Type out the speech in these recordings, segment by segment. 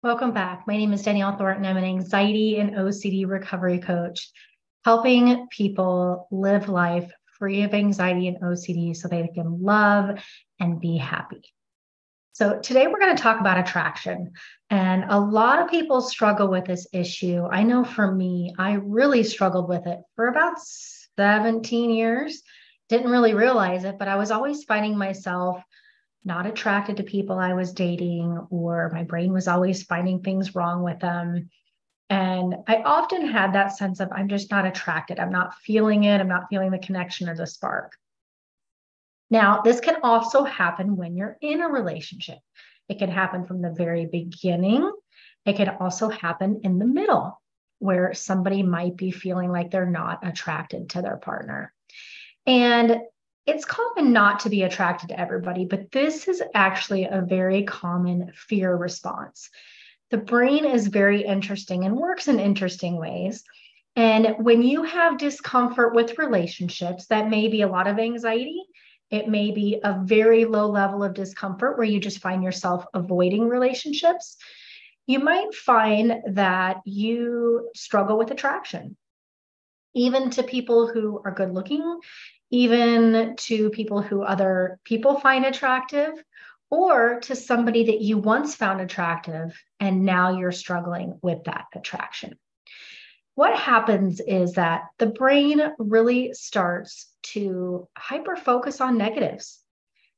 Welcome back. My name is Danielle Thornton. I'm an anxiety and OCD recovery coach, helping people live life free of anxiety and OCD so they can love and be happy. So today we're going to talk about attraction. And a lot of people struggle with this issue. I know for me, I really struggled with it for about 17 years. Didn't really realize it, but I was always finding myself not attracted to people I was dating, or my brain was always finding things wrong with them. And I often had that sense of, I'm just not attracted. I'm not feeling it. I'm not feeling the connection or the spark. Now, this can also happen when you're in a relationship. It can happen from the very beginning. It can also happen in the middle, where somebody might be feeling like they're not attracted to their partner. And it's common not to be attracted to everybody, but this is actually a very common fear response. The brain is very interesting and works in interesting ways. And when you have discomfort with relationships, that may be a lot of anxiety. It may be a very low level of discomfort where you just find yourself avoiding relationships. You might find that you struggle with attraction, even to people who are good looking, even to people who other people find attractive, or to somebody that you once found attractive and now you're struggling with that attraction. What happens is that the brain really starts to hyper focus on negatives,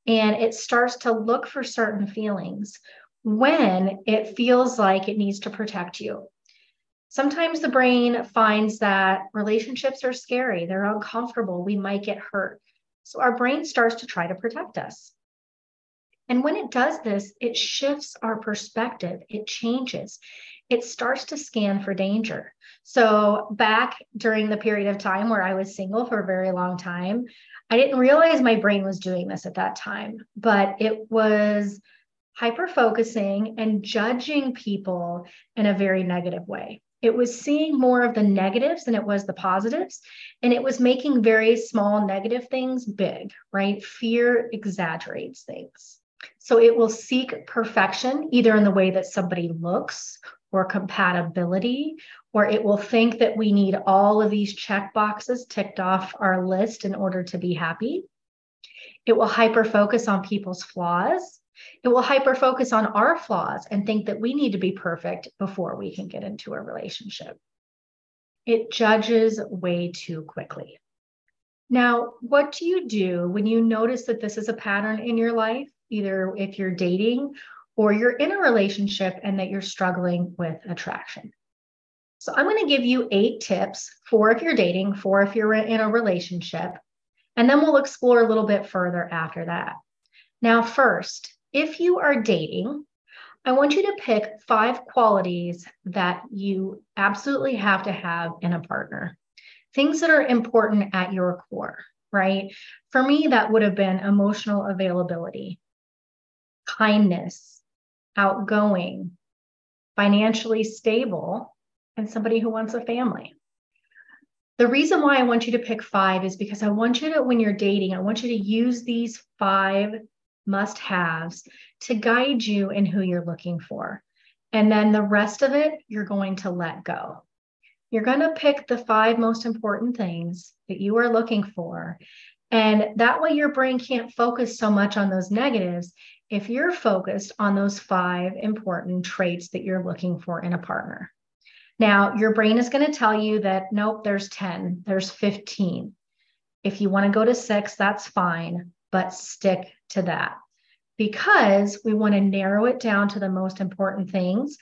and it starts to look for certain feelings when it feels like it needs to protect you. Sometimes the brain finds that relationships are scary, they're uncomfortable, we might get hurt. So our brain starts to try to protect us. And when it does this, it shifts our perspective, it changes. It starts to scan for danger. So back during the period of time where I was single for a very long time, I didn't realize my brain was doing this at that time, but it was hyper focusing and judging people in a very negative way. It was seeing more of the negatives than it was the positives. And it was making very small negative things big, right? Fear exaggerates things. So it will seek perfection, either in the way that somebody looks or compatibility, or it will think that we need all of these check boxes ticked off our list in order to be happy. It will hyper focus on people's flaws. It will hyper focus on our flaws and think that we need to be perfect before we can get into a relationship. It judges way too quickly. Now, what do you do when you notice that this is a pattern in your life, either if you're dating or you're in a relationship and that you're struggling with attraction? So I'm going to give you 8 tips, 4 if you're dating, 4 if you're in a relationship, and then we'll explore a little bit further after that. Now, first, if you are dating, I want you to pick 5 qualities that you absolutely have to have in a partner. Things that are important at your core, right? For me, that would have been emotional availability, kindness, outgoing, financially stable, and somebody who wants a family. The reason why I want you to pick 5 is because I want you to, when you're dating, I want you to use these 5 must-haves to guide you in who you're looking for. And then the rest of it, you're going to let go. You're going to pick the 5 most important things that you are looking for. And that way your brain can't focus so much on those negatives if you're focused on those 5 important traits that you're looking for in a partner. Now, your brain is going to tell you that, nope, there's 10, there's 15. If you want to go to 6, that's fine, but stick to that, because we want to narrow it down to the most important things,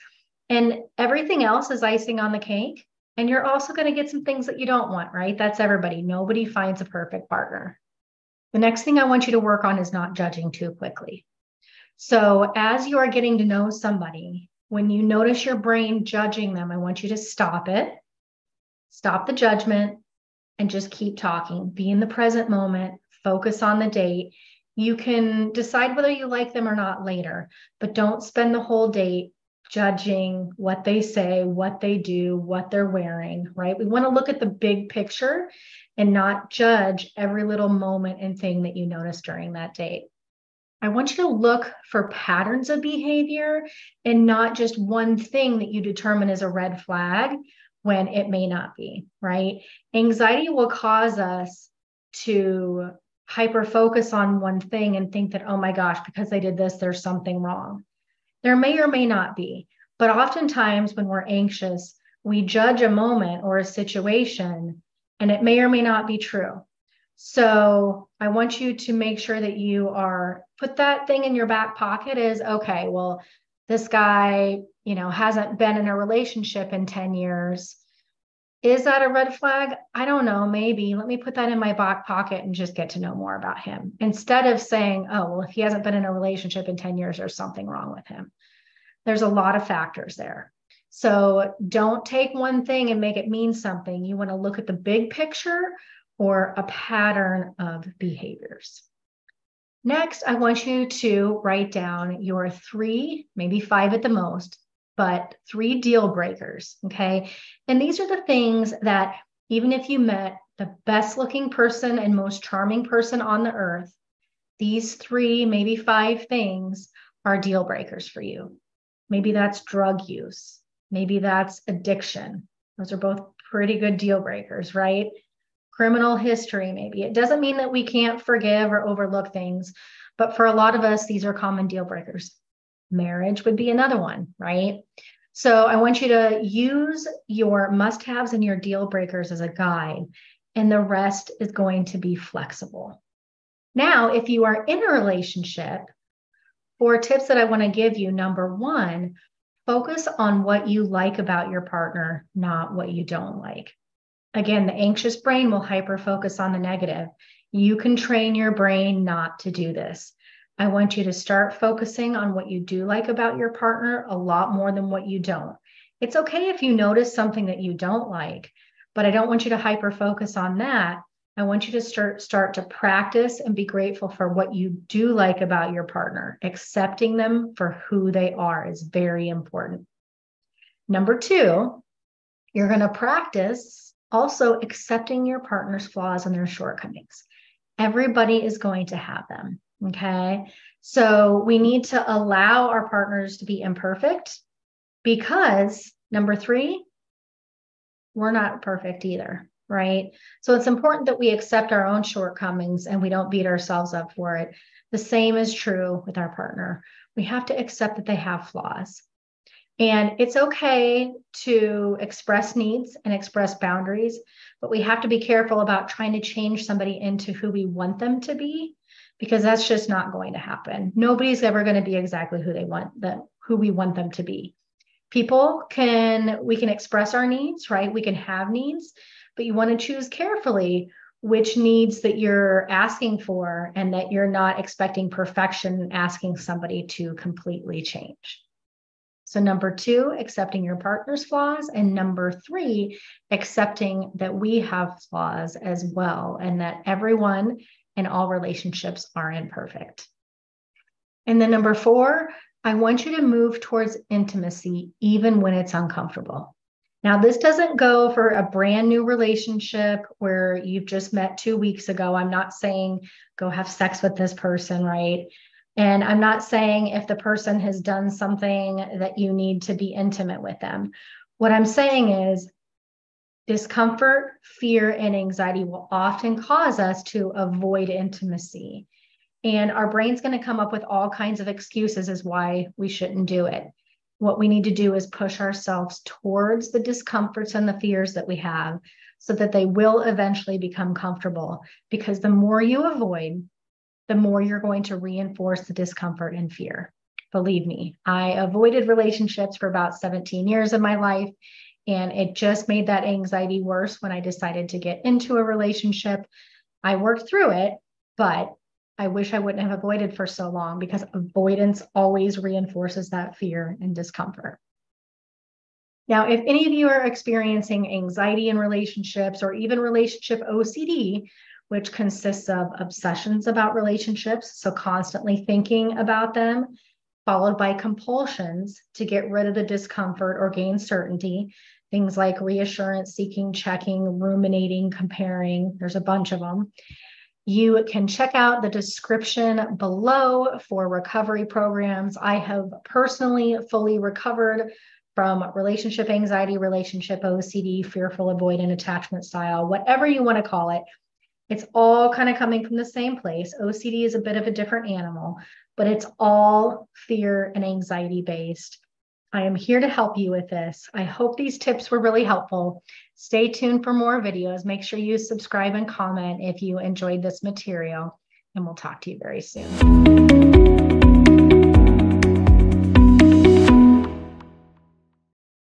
and everything else is icing on the cake. And you're also going to get some things that you don't want, right? That's everybody. Nobody finds a perfect partner. The next thing I want you to work on is not judging too quickly. So as you are getting to know somebody, when you notice your brain judging them, I want you to stop it, stop the judgment, and just keep talking. Be in the present moment, focus on the date. You can decide whether you like them or not later, but don't spend the whole date judging what they say, what they do, what they're wearing, right? We want to look at the big picture and not judge every little moment and thing that you notice during that date. I want you to look for patterns of behavior and not just one thing that you determine is a red flag when it may not be, right? Anxiety will cause us to hyper focus on one thing and think that, oh my gosh, because they did this, there's something wrong. There may or may not be, but oftentimes when we're anxious, we judge a moment or a situation and it may or may not be true. So I want you to make sure that you are put that thing in your back pocket is okay, well, this guy, hasn't been in a relationship in 10 years. Is that a red flag? I don't know, maybe. Let me put that in my back pocket and just get to know more about him. Instead of saying, oh, well, if he hasn't been in a relationship in 10 years, there's something wrong with him. There's a lot of factors there. So don't take one thing and make it mean something. You want to look at the big picture or a pattern of behaviors. Next, I want you to write down your 3, maybe 5 at the most, but 3 deal breakers, okay? And these are the things that even if you met the best looking person and most charming person on the earth, these 3, maybe 5 things are deal breakers for you. Maybe that's drug use. Maybe that's addiction. Those are both pretty good deal breakers, right? Criminal history, maybe. It doesn't mean that we can't forgive or overlook things, but for a lot of us, these are common deal breakers. Marriage would be another one, right? So I want you to use your must-haves and your deal breakers as a guide, and the rest is going to be flexible. Now, if you are in a relationship, 4 tips that I want to give you. Number 1, focus on what you like about your partner, not what you don't like. Again, the anxious brain will hyper-focus on the negative. You can train your brain not to do this. I want you to start focusing on what you do like about your partner a lot more than what you don't. It's okay if you notice something that you don't like, but I don't want you to hyper-focus on that. I want you to start to practice and be grateful for what you do like about your partner. Accepting them for who they are is very important. Number 2, you're going to practice also accepting your partner's flaws and their shortcomings. Everybody is going to have them, okay? So we need to allow our partners to be imperfect because, number 3, we're not perfect either, right? So it's important that we accept our own shortcomings and we don't beat ourselves up for it. The same is true with our partner. We have to accept that they have flaws. And it's okay to express needs and express boundaries, but we have to be careful about trying to change somebody into who we want them to be, because that's just not going to happen. Nobody's ever going to be exactly who we want them to be. We can express our needs, right? We can have needs, but you want to choose carefully which needs that you're asking for and that you're not expecting perfection and asking somebody to completely change. So number 2, accepting your partner's flaws. And number 3, accepting that we have flaws as well and that everyone in all relationships are imperfect. And then number 4, I want you to move towards intimacy even when it's uncomfortable. Now, this doesn't go for a brand new relationship where you've just met 2 weeks ago. I'm not saying go have sex with this person, right? And I'm not saying if the person has done something that you need to be intimate with them. What I'm saying is discomfort, fear, and anxiety will often cause us to avoid intimacy. And our brain's going to come up with all kinds of excuses as why we shouldn't do it. What we need to do is push ourselves towards the discomforts and the fears that we have so that they will eventually become comfortable. Because the more you avoid, the more you're going to reinforce the discomfort and fear. Believe me, I avoided relationships for about 17 years of my life, and it just made that anxiety worse when I decided to get into a relationship. I worked through it, but I wish I wouldn't have avoided for so long because avoidance always reinforces that fear and discomfort. Now, if any of you are experiencing anxiety in relationships or even relationship OCD, which consists of obsessions about relationships, so constantly thinking about them, followed by compulsions to get rid of the discomfort or gain certainty, things like reassurance seeking, checking, ruminating, comparing, there's a bunch of them. You can check out the description below for recovery programs. I have personally fully recovered from relationship anxiety, relationship OCD, fearful avoidant attachment style, whatever you want to call it. It's all kind of coming from the same place. OCD is a bit of a different animal, but it's all fear and anxiety based. I am here to help you with this. I hope these tips were really helpful. Stay tuned for more videos. Make sure you subscribe and comment if you enjoyed this material, and we'll talk to you very soon.